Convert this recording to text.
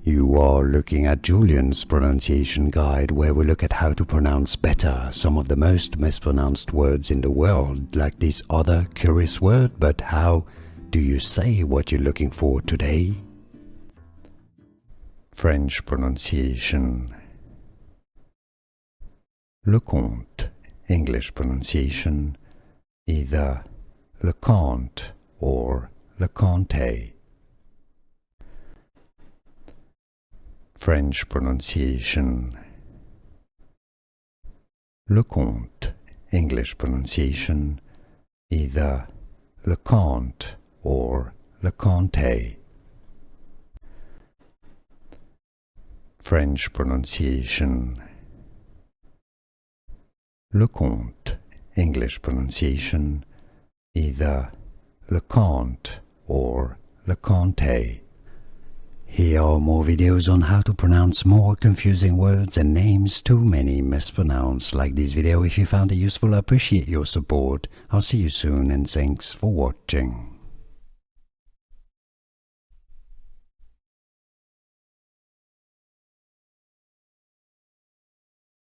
You are looking at Julian's pronunciation guide, where we look at how to pronounce better some of the most mispronounced words in the world, like this other curious word. But how do you say what you're looking for today? French pronunciation. Leconte. English pronunciation, either Leconte or Leconte. French pronunciation. Leconte. English pronunciation, either Leconte or Leconte. French pronunciation. Leconte. English pronunciation, either Leconte or Leconte. Here are more videos on how to pronounce more confusing words and names too many mispronounced. Like this video if you found it useful. I appreciate your support. I'll see you soon and thanks for watching.